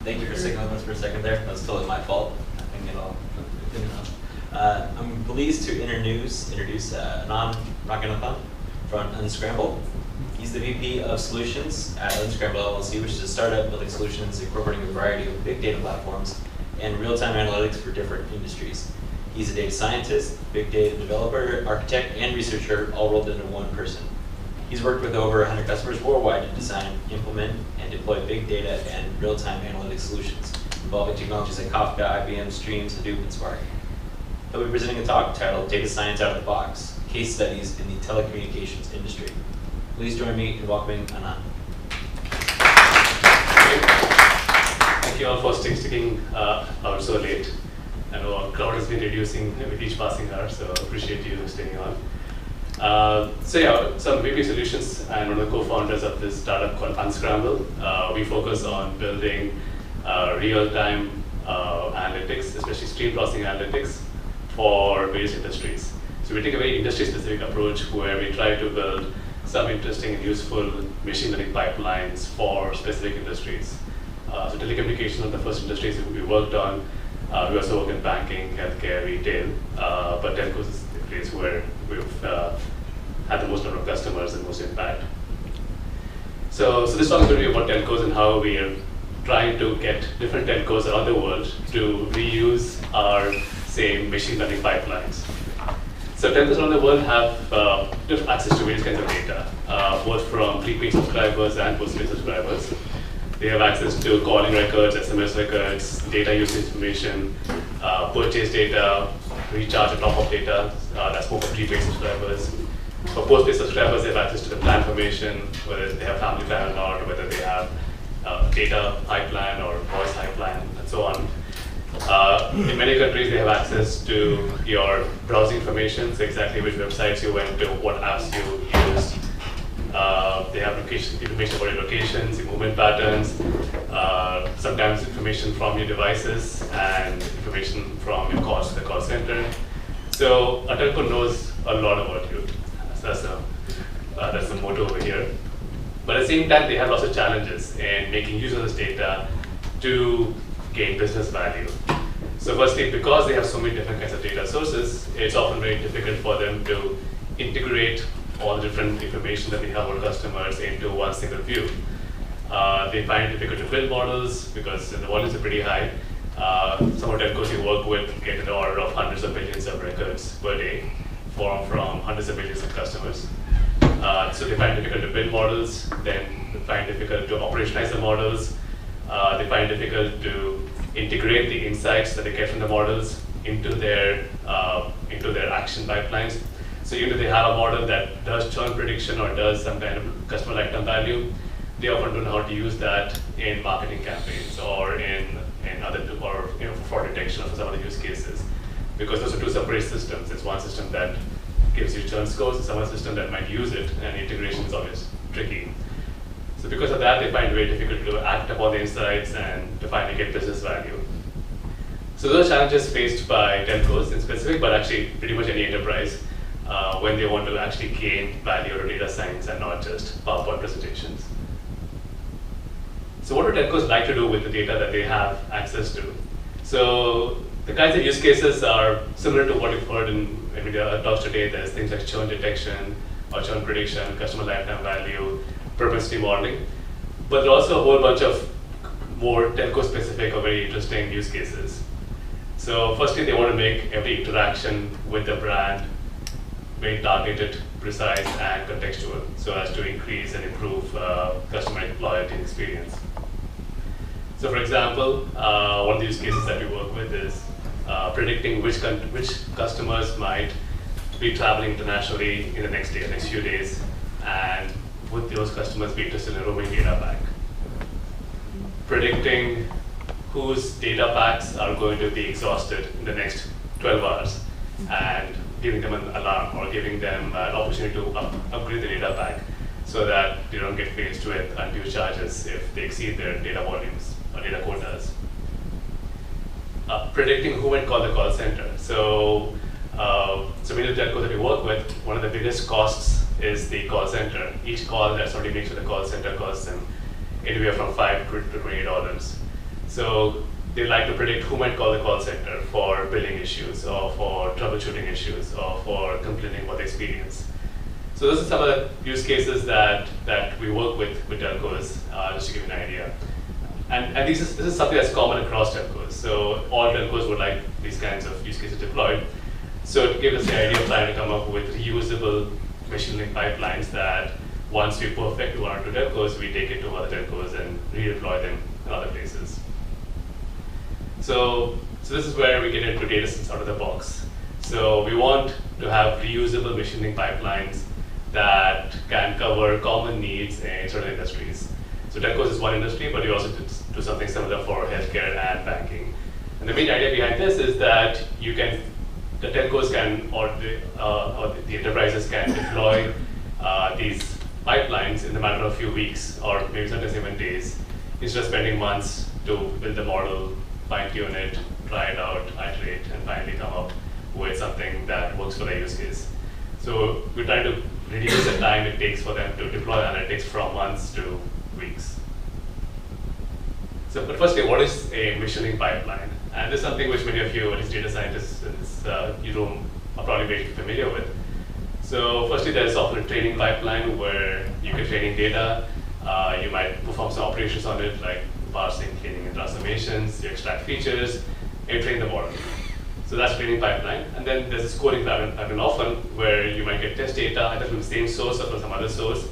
Thank you for sticking with us for a second there. That's totally my fault. I think it all good enough. I'm pleased to introduce Anand Ranganathan from Unscramble. He's the VP of Solutions at Unscramble LLC, which is a startup building solutions incorporating a variety of big data platforms and real-time analytics for different industries. He's a data scientist, big data developer, architect, and researcher, all rolled into one person. He's worked with over 100 customers worldwide to design, implement, and deploy big data and real-time analytics solutions involving technologies like Kafka, IBM, Streams, Hadoop, and Spark. He'll be presenting a talk titled Data Science Out of the Box, Case Studies in the Telecommunications Industry. Please join me in welcoming Anand. Thank you all for sticking out so late. I know our crowd has been reducing with each passing hour, so I appreciate you staying on. So I'm VP Solutions and one of the co-founders of this startup called Unscramble. We focus on building real-time analytics, especially stream processing analytics for various industries. So we take a very industry-specific approach where we try to build some interesting and useful machine learning pipelines for specific industries. So telecommunication is one of the first industries we worked on. We also work in banking, healthcare, retail, but telcos is the place where we've had the most number of customers and most impact. So this talk is going to be about telcos and how we are trying to get different telcos around the world to reuse our same machine learning pipelines. So telcos around the world have different access to various kinds of data, both from prepaid subscribers and postpaid subscribers. They have access to calling records, SMS records, data usage information, purchase data, recharge and top-up data. That's more for prepaid subscribers. For postpaid subscribers, they have access to the plan information, whether they have family plan or not, or whether they have data pipeline or voice pipeline, and so on. In many countries, they have access to your browsing information, so exactly which websites you went to, what apps you used. They have information about your locations, your movement patterns, sometimes information from your devices, and information from your calls to the call center. So a telco knows a lot about you. So that's the motto over here. But at the same time, they have lots of challenges in making use of this data to gain business value. So firstly, because they have so many different kinds of data sources, it's often very difficult for them to integrate all the different information that they have about customers into one single view. They find it difficult to build models because the volumes are pretty high. Some of the telcos you work with get in the order of hundreds of millions of records per day from hundreds of millions of customers. So they find it difficult to build models, then they find it difficult to operationalize the models. They find it difficult to integrate the insights that they get from the models into their action pipelines. So even if they have a model that does churn prediction or does some kind of customer lifetime value, they often don't know how to use that in marketing campaigns or in other for fraud detection or for some other use cases, because those are two separate systems. It's one system that gives you churn scores, it's another system that might use it, and integration is always tricky. So because of that, they find it very difficult to act upon the insights and to finally get business value. So those are challenges faced by telcos in specific, but actually pretty much any enterprise when they want to actually gain value out of data science and not just PowerPoint presentations. So what do telcos like to do with the data that they have access to? So the kinds of use cases are similar to what you've heard in media talks today. There's things like churn detection or churn prediction, customer lifetime value, propensity modeling. But there are also a whole bunch of more telco-specific or very interesting use cases. So firstly, they want to make every interaction with the brand very targeted, precise, and contextual, so as to increase and improve customer loyalty and experience. So for example, one of the use cases that we work with is predicting which customers might be traveling internationally in the next few days, and would those customers be interested in a roaming data pack. Predicting whose data packs are going to be exhausted in the next 12 hours, and giving them an alarm or giving them an opportunity to upgrade the data pack so that they don't get faced with undue charges if they exceed their data volumes or data quotas. Predicting who might call the call center. So many of the telcos that we work with, one of the biggest costs is the call center. Each call that somebody makes to the call center costs them anywhere from $5 to $20. So they like to predict who might call the call center for billing issues or for troubleshooting issues or for complaining about the experience. So those are some of the use cases that we work with telcos, just to give you an idea. And this is something that's common across telcos. So all telcos would like these kinds of use cases deployed. So it gives us the idea of trying to come up with reusable machine learning pipelines that once we perfect one or two telcos, we take it to other telcos and redeploy them in other places. So this is where we get into data sets out of the box. So we want to have reusable machine learning pipelines that can cover common needs in certain industries. So telcos is one industry, but we also do something similar for healthcare and banking. And the main idea behind this is that the telcos can, or the enterprises can deploy these pipelines in the matter of a few weeks, or maybe sometimes even days, instead of spending months to build the model, fine-tune it, try it out, iterate, and finally come up with something that works for their use case. So we're trying to reduce the time it takes for them to deploy analytics from months to weeks. So, but firstly, what is a machine learning pipeline? And this is something which many of you, at least data scientists in this room, are probably very familiar with. So firstly, there's often a training pipeline where you get training data. You might perform some operations on it, like parsing, cleaning, and transformations. You extract features, and you train the model. So that's training pipeline. And then there's a scoring pipeline often where you might get test data either from the same source or from some other source.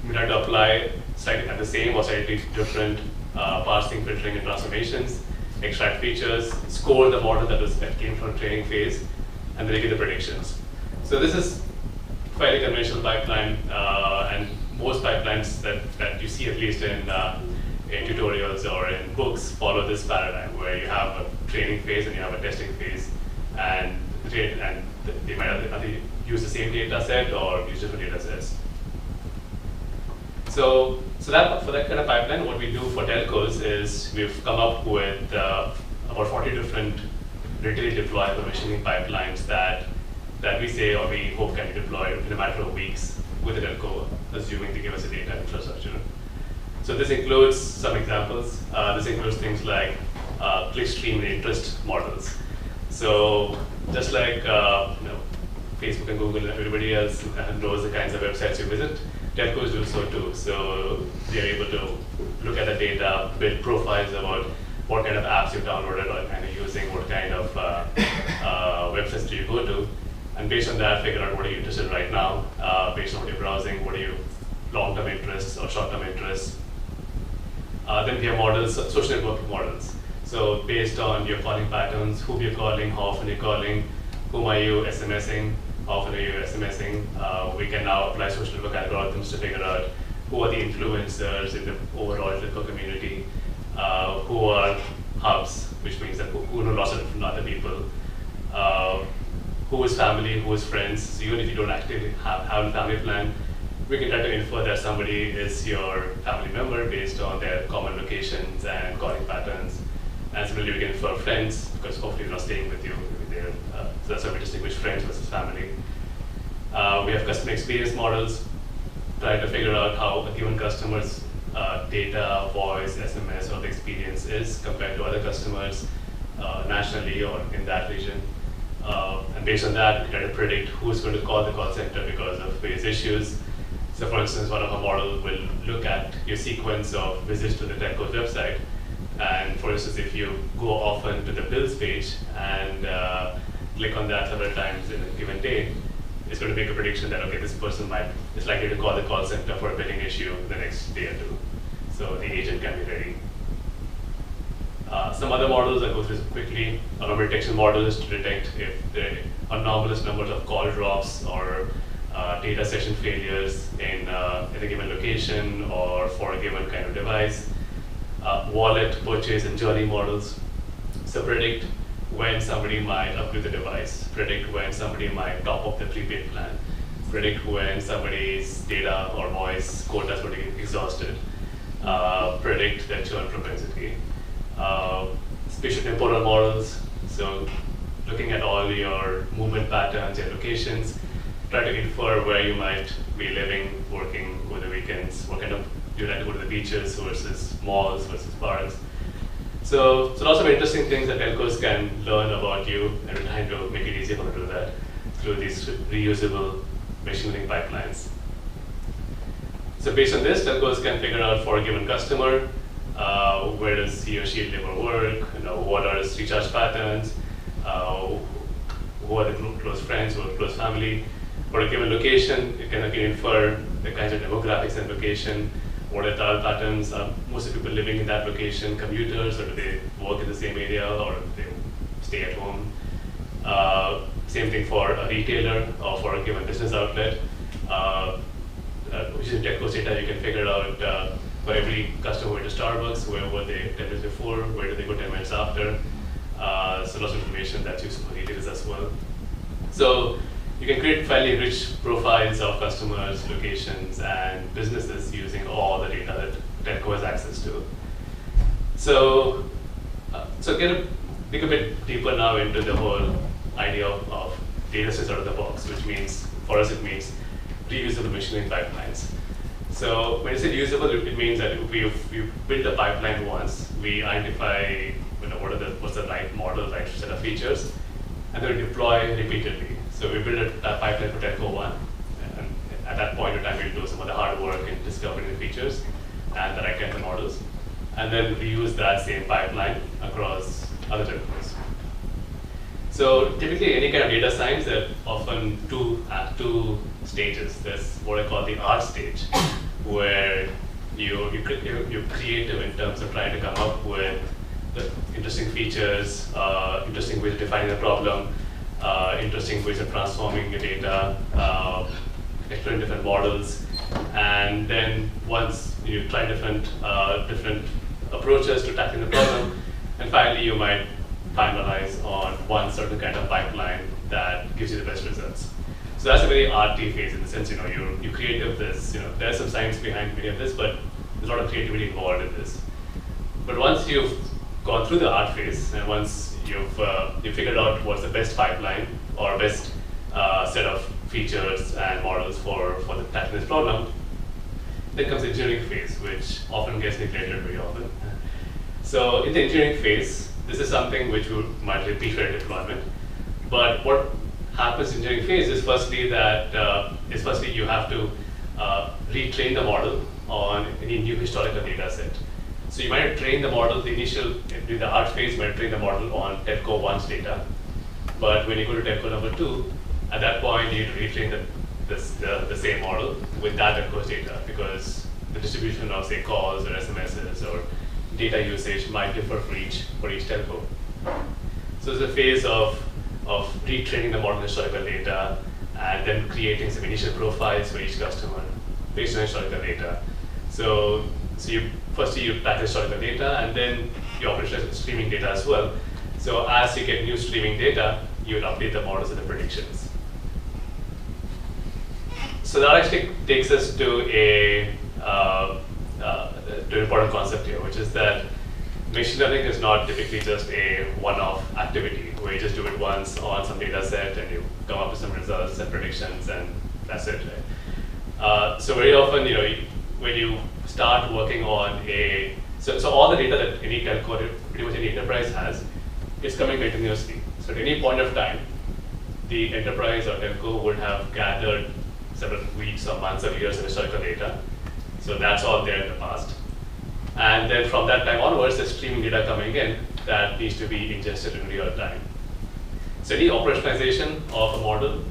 You might have to apply slightly the same or slightly different parsing, filtering, and transformations, extract features, score the model that came from training phase, and then you get the predictions. So this is fairly conventional pipeline, and most pipelines that you see, at least in tutorials or in books, follow this paradigm where you have a training phase and you have a testing phase, and they might either use the same data set or use different data sets. So for that kind of pipeline, what we do for telcos is we've come up with about 40 different readily deployable machine learning pipelines that we say or we hope can be deployed in a matter of weeks with a telco, assuming they give us a data infrastructure. So this includes some examples. This includes things like clickstream and interest models. So just like Facebook and Google and everybody else knows the kinds of websites you visit, telcos do so too. So they're able to look at the data, build profiles about what kind of apps you've downloaded or kind of using, what kind of websites do you go to, and based on that, figure out what are you interested in right now, based on what you're browsing, what are your long-term interests or short-term interests. Then we have models, social networking models. So based on your calling patterns, who you're calling, how often you're calling, whom are you SMSing, how often are you SMSing, we can now apply social network algorithms to figure out who are the influencers in the overall telco community, who are hubs, which means that who know lots of different other people, who is family, who is friends. So even if you don't actually have a family plan, we can try to infer that somebody is your family member based on their common locations and calling patterns. And similarly, we can infer friends, because hopefully they're not staying with you. So that's how we distinguish friends versus family. We have customer experience models, try to figure out how a given customer's data, voice, SMS, or the experience is compared to other customers nationally or in that region. And based on that, we try to predict who's going to call the call center because of various issues. So for instance, one of our models will look at your sequence of visits to the telco's website. And for instance, if you go often to the bills page and click on that several times in a given day, it's going to make a prediction that, okay, this person is likely to call the call center for a billing issue the next day or two. So the agent can be ready. Some other models I'll go through quickly. Anomaly detection model is to detect if the anomalous numbers of call drops or data session failures in a given location or for a given kind of device. Wallet, purchase, and journey models. So predict when somebody might upgrade the device, predict when somebody might top up the prepaid plan, predict when somebody's data or voice quota is going to get exhausted, predict their churn propensity. Spatial temporal models, so looking at all your movement patterns, your locations, try to infer where you might be living, working over the weekends, what kind of, do you like to go to the beaches versus malls versus parks. So lots of interesting things that telcos can learn about you, and we're trying to make it easier for them to do that through these reusable machine learning pipelines. So based on this, telcos can figure out for a given customer, where does he or she live or work, what are his recharge patterns, who are the close friends, who are close family. For a given location, it can again infer the kinds of demographics and location, what are the travel patterns, most of the people living in that location, commuters, or do they work in the same area, or do they stay at home. Same thing for a retailer or for a given business outlet. Using Telco's data, you can figure out for every customer who went to Starbucks, where were they 10 minutes before, where do they go 10 minutes after. So lots of information that's useful for retailers as well. So you can create fairly rich profiles of customers, locations, and businesses using all the data that Telco has access to. So, dig a bit deeper now into the whole idea of data sets out of the box, which means, for us, it means reusable machine learning pipelines. So when you say reusable, it means that we've built a pipeline once, we identify what's the right model, right set of features, and then we deploy repeatedly. So we build a pipeline for Telco 1, and at that point in time, we'll do some of the hard work in discovering the features and the right kinds of models, and then reuse that same pipeline across other telcos. So typically, any kind of data science, there are often two stages. There's what I call the art stage, where you're creative in terms of trying to come up with the interesting features, interesting ways of defining the problem, interesting ways of transforming your data, exploring different models, and then once you try different approaches to tackling the problem, and finally you might finalize on one certain kind of pipeline that gives you the best results. So that's a very arty phase in the sense, you're creative. There's some science behind many of this, but there's a lot of creativity involved in this. But once you've gone through the art phase, and once you've figured out what's the best pipeline or best set of features and models for the tackling this problem, then comes the engineering phase, which often gets neglected very often. So in the engineering phase, this is something which we might repeat for deployment. But what happens in the engineering phase is firstly you have to retrain the model on any new historical data set. So you might train the model, during the art phase, you might train the model on Telco 1's data. But when you go to Telco number 2, at that point you need to retrain the same model with that Telco's data, because the distribution of, say, calls or SMSs or data usage might differ for each telco. So it's a phase of retraining the model historical data and then creating some initial profiles for each customer based on historical data. So firstly you pack historical data, and then you operationalize streaming data as well. So as you get new streaming data, you will update the models and the predictions. So that actually takes us to an important concept here, which is that machine learning is not typically just a one-off activity where you just do it once on some data set and you come up with some results and predictions and that's it, right? So very often, when you start working on so all the data that any telco, pretty much any enterprise has, is coming continuously. So at any point of time, the enterprise or telco would have gathered several weeks or months or years of historical data. So that's all there in the past. And then from that time onwards, there's streaming data coming in that needs to be ingested in real time. So any operationalization of a model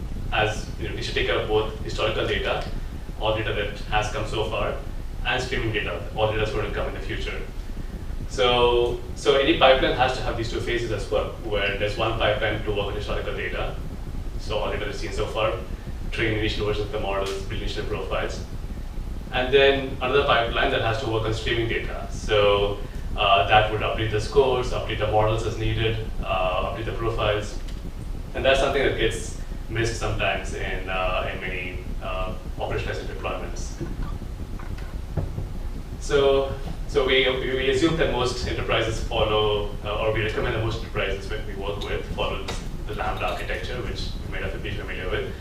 needs to take care of both historical data, all data that has come so far, and streaming data, all data that's going to come in the future. So any pipeline has to have these two phases as well, where there's one pipeline to work with historical data, so all data that's seen so far, train initial versions of the models, build initial profiles. And then another pipeline that has to work on streaming data. So that would update the scores, update the models as needed, update the profiles. And that's something that gets missed sometimes in many operationalized deployments. So we assume that most enterprises follow, or we recommend that most enterprises when we work with follow the Lambda architecture, which you might have to be familiar with,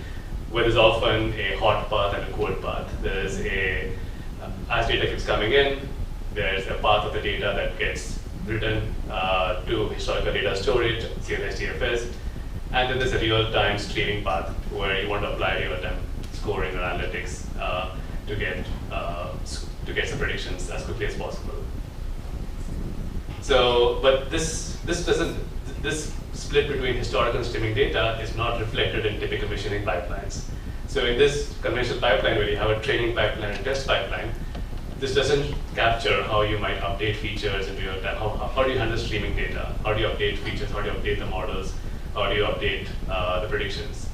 where there's often a hot path and a cold path. There's as data keeps coming in, there's a path of the data that gets written to historical data storage, CSS, TFS, and then there's a real-time streaming path where you want to apply real-time scoring or analytics to get some predictions as quickly as possible. So, but this split between historical and streaming data is not reflected in typical machining pipelines. So in this conventional pipeline where you have a training pipeline and test pipeline, this doesn't capture how you might update features in real time. How do you handle streaming data? How do you update features? How do you update the models? How do you update the predictions?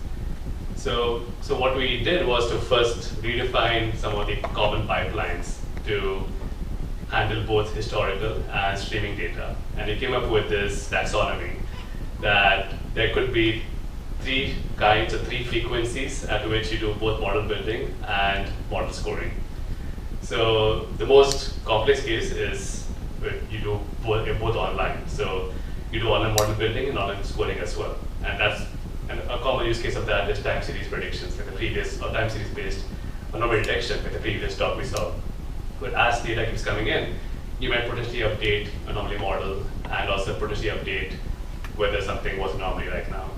So what we did was to first redefine some of the common pipelines to handle both historical and streaming data. And we came up with this taxonomy that there could be three frequencies at which you do both model building and model scoring. So the most complex case is where you do both online. So you do online model building and online scoring as well. And a common use case of that is time series predictions, like the previous, or time series based anomaly detection, like the previous talk we saw. But as data keeps coming in, you might potentially update anomaly model and also potentially update whether something was an anomaly right now.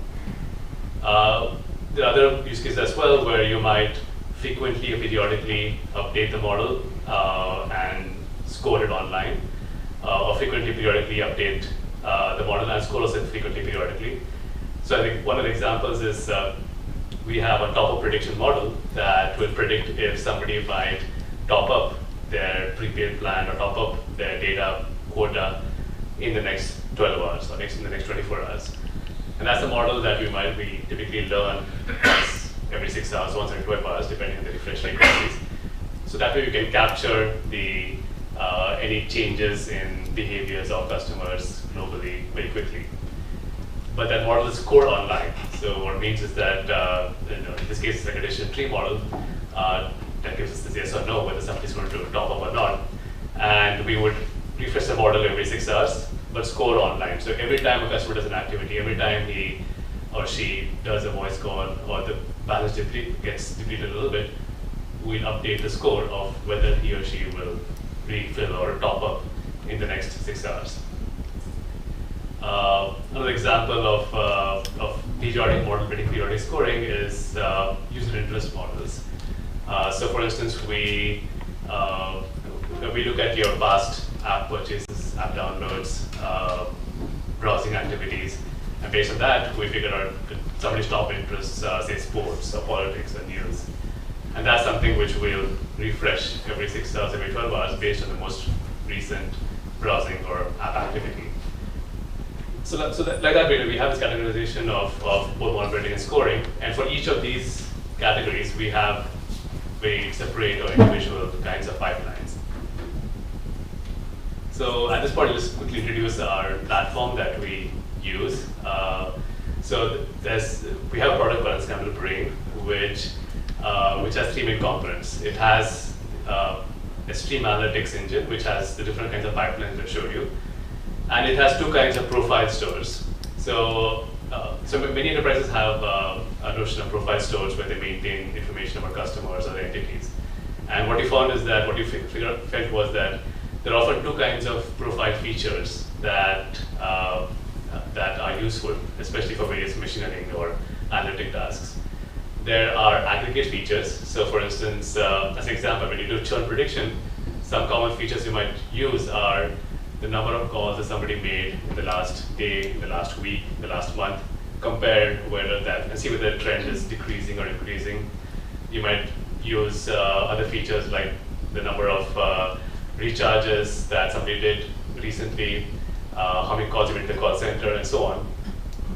There are other use cases as well where you might frequently or periodically update the model and score it online, or frequently periodically update the model and score also frequently periodically. So I think one of the examples is we have a top-up prediction model that will predict if somebody might top up their prepaid plan or top up their data quota in the next 12 hours or in the next 24 hours. And that's a model that we typically learn once every 6 hours, once every 12 hours, depending on the refresh frequencies. So that way we can capture the any changes in behaviors of customers globally very quickly. But that model is scored online. So what it means is that, in this case, it's like a decision tree model that gives us this yes or no, whether somebody's going to top up or not. And we would refresh the model every 6 hours, but score online. So every time a customer does an activity, every time he or she does a voice call or the balance gets depleted a little bit, we'll update the score of whether he or she will refill or top up in the next 6 hours. Another example of periodic model building, periodic scoring is user interest models. So for instance, we look at your past app purchases, app downloads, browsing activities, and based on that, we figure out somebody's top interests, say sports or politics or news. And that's something which we'll refresh every 6 hours, every 12 hours based on the most recent browsing or app activity. So like that way, we have this categorization of both model building and scoring. And for each of these categories, we have very separate or individual kinds of pipelines. So at this point, let's quickly introduce our platform that we use. So we have a product called Unscramble Brain, which has three main components. It has a stream analytics engine, which has the different kinds of pipelines that I showed you. And it has two kinds of profile stores. So many enterprises have a notion of profile stores where they maintain information about customers or their entities. And what we found is that what we felt was that there are often two kinds of profile features that are useful, especially for various machine learning or analytic tasks. There are aggregate features. So for instance, as an example, when you do churn prediction, some common features you might use are the number of calls that somebody made in the last day, in the last week, the last month, compare whether that, and see whether the trend is decreasing or increasing. You might use other features like the number of recharges that somebody did recently, how many calls you made to the call center, and so on.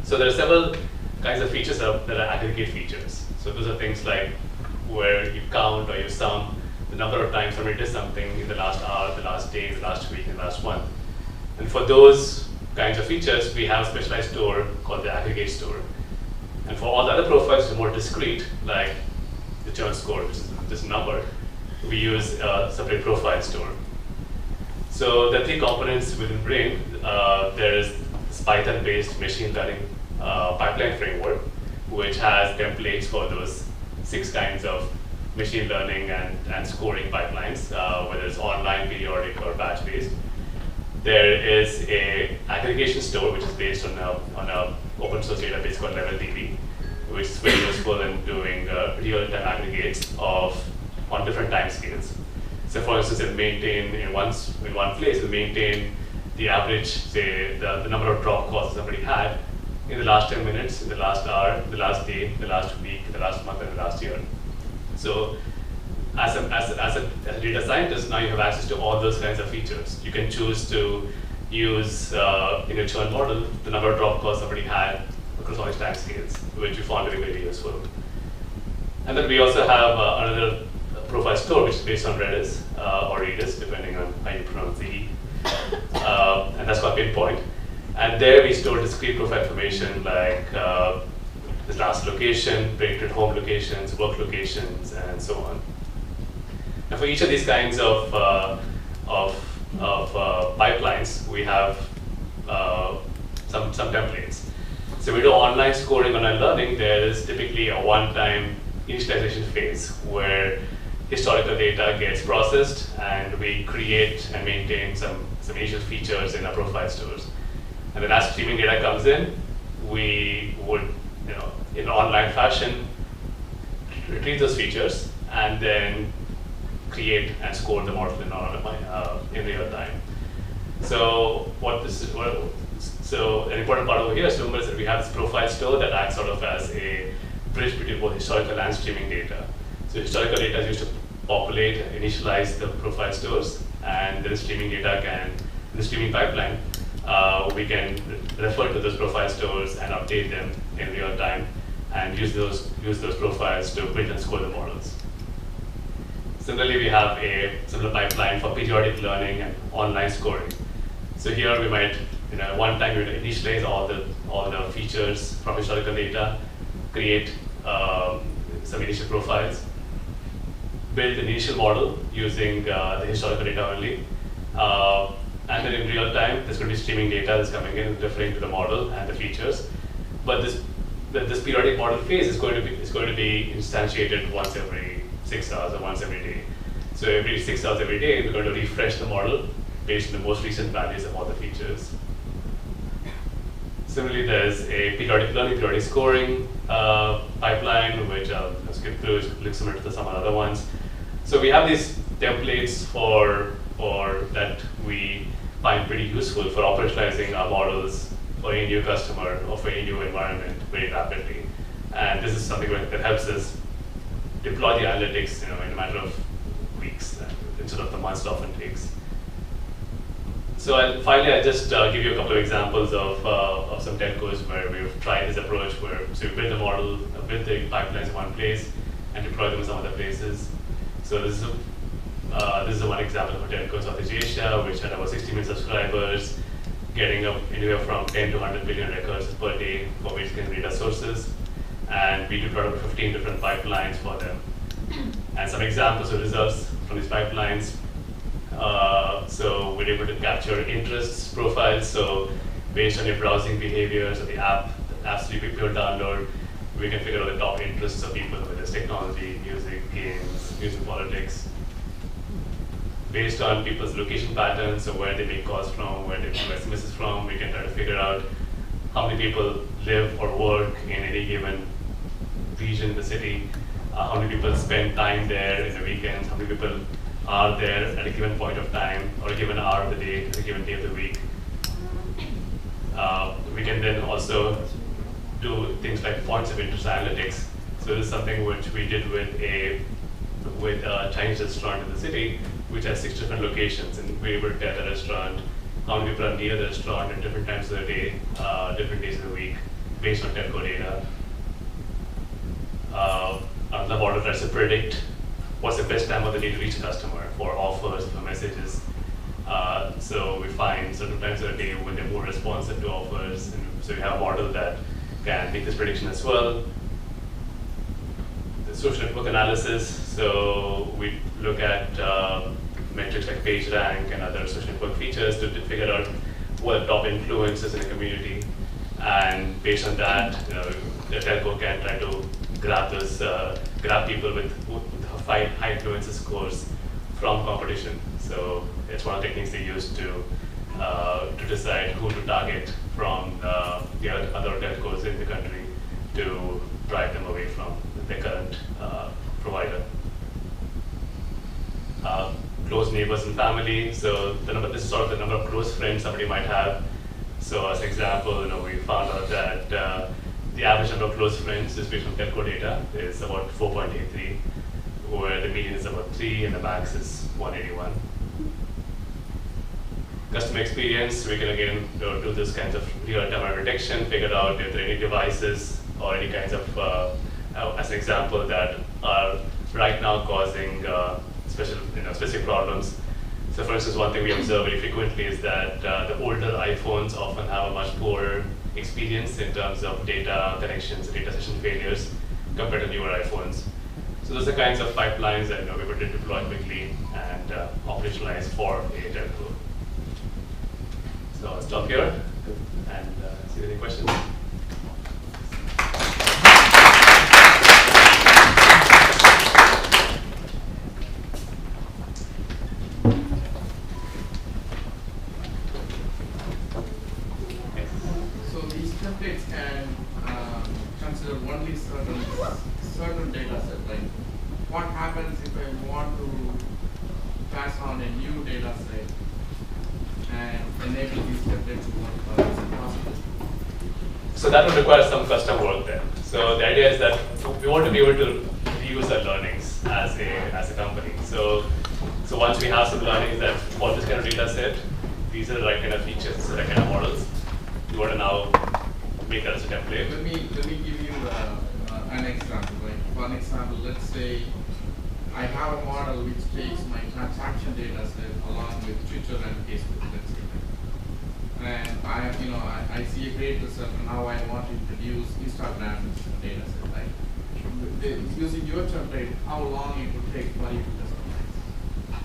So there are several kinds of features that are aggregate features. So those are things like where you count or you sum the number of times somebody did something in the last hour, the last day, the last week, and the last month. And for those kinds of features, we have a specialized store called the aggregate store. And for all the other profiles, which are more discrete, like the churn score, which is this number, we use a separate profile store. So the three components within Brain, there is this Python-based machine learning pipeline framework, which has templates for those 6 kinds of machine learning and scoring pipelines, whether it's online, periodic, or batch-based. There is aggregation store, which is based on a open source database called LevelDB, which is very useful in doing real-time aggregates on different time scales. So for instance, it'll maintain in one place, it'll maintain the average, say, the number of drop calls somebody had in the last 10 minutes, in the last hour, the last day, the last week, the last month, and the last year. So as a data scientist, now you have access to all those kinds of features. You can choose to use in your churn model the number of drop calls somebody had across all these time scales, which we found very, very useful. And then we also have another profile store, which is based on Redis or Redis, depending on how you pronounce the E. And that's called Pinpoint. And there we store discrete profile information like the last location, predicted home locations, work locations, and so on. Now for each of these kinds of pipelines, we have some templates. So we do online scoring, online learning. There is typically a one-time initialization phase where historical data gets processed, and we create and maintain some initial features in our profile stores. And then as streaming data comes in, we would, in an online fashion, retrieve those features and then create and score the model in real time. So so an important part over here is remember that we have this profile store that acts sort of as a bridge between both historical and streaming data. So historical data is used to populate and initialize the profile stores, and then streaming data can, in the streaming pipeline, we can refer to those profile stores and update them in real time, and use those profiles to build and score the models. Similarly, we have a similar pipeline for periodic learning and online scoring. So here we might, one time we would initialize all the features from historical data, create some initial profiles, build an initial model using the historical data only, and then in real time, there's going to be streaming data that's coming in, referring to the model and the features. But this periodic model phase is going to be instantiated once every 6 hours or once every day. So every 6 hours every day, we're going to refresh the model based on the most recent values of all the features. Similarly, there's a periodic learning, periodic scoring pipeline, which I'll skip through, look similar to some other ones. So we have these templates that we find pretty useful for operationalizing our models for any new customer or for any new environment very rapidly. And this is something that helps us deploy the analytics in a matter of weeks instead of the months it often takes. So finally, I'll just give you a couple of examples of some telcos where we've tried this approach where we build the model, build the pipelines in one place, and deploy them in some other places. So this is one example of a telco in Southeast Asia, which had about 60 million subscribers, getting up anywhere from 10 to 100 billion records per day for various kinds of data sources. And we deployed about 15 different pipelines for them. And some examples of results from these pipelines. So we're able to capture interests profiles. So based on your browsing behaviors of the apps people download, we can figure out the top interests of people, whether it's technology, music, games, music, politics. Based on people's location patterns, so where they make calls from, where they make SMSs from, we can try to figure out how many people live or work in any given region in the city, how many people spend time there in the weekends, how many people are there at a given point of time or a given hour of the day, a given day of the week. We can then also do things like points of interest analytics. So this is something which we did with a Chinese restaurant in the city, which has 6 different locations, and we're able to tell the restaurant how many people are near the restaurant at different times of the day, different days of the week, based on telco data. Another model tries to predict what's the best time of the day to reach a customer for offers, for messages. So we find certain times of the day when they're more responsive to offers, and so we have a model that can make this prediction as well. The social network analysis, so we look at metrics like page rank and other social network features to figure out what the top influencers in a community, and based on that, the telco can try to grab people with high influencer scores from competition. So it's one of the techniques they use to to decide who to target from the other telcos in the country to drive them away from their current provider. Close neighbors and family. So this is sort of the number of close friends somebody might have. So as an example, we found out that the average number of close friends is based on telco data is about 4.83, where the median is about 3 and the max is 181. Customer experience, we can again do this kinds of real-time detection, figure out if there are any devices or any kinds of, as an example, that are right now causing specific problems. So for instance, one thing we observe very frequently is that the older iPhones often have a much poorer experience in terms of data connections, data session failures, compared to newer iPhones. So those are kinds of pipelines that we would deploy quickly and operationalize for a telco. So I'll stop here and see if there are any questions. So these templates can consider only certain data set. Like, what happens if I want to pass on a new data set and enable these templates to work? Is it possible? So that would require some custom work then. So the idea is that we want to be able to reuse our learnings as a company. So once we have some learnings that for this kind of data set, these are the right kind of features, the right kind of models, we want to now make that as a template. Let me give you an example. Like, one example, let's say I have a model which takes my transaction data set along with Twitter and Facebook, let's say. And I see a great result, and now I want to introduce Instagram data set. Like, using your template, how long it would take for you to customize?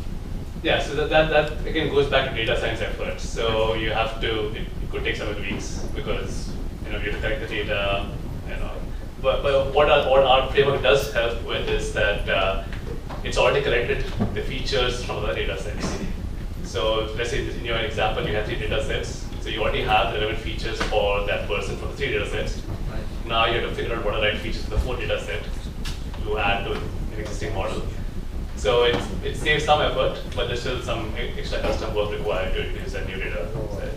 Yeah, so that again goes back to data science efforts. So you have to, it could take several weeks because you have to collect the data, But what our framework does help with is that it's already collected the features from other data sets. So let's say in your example, you have 3 data sets. So you already have the relevant features for that person for the 3 data sets. Right. Now you have to figure out what are the right features for the 4th data set to add to an existing model. So it saves some effort, but there's still some extra custom work required to introduce a new data set.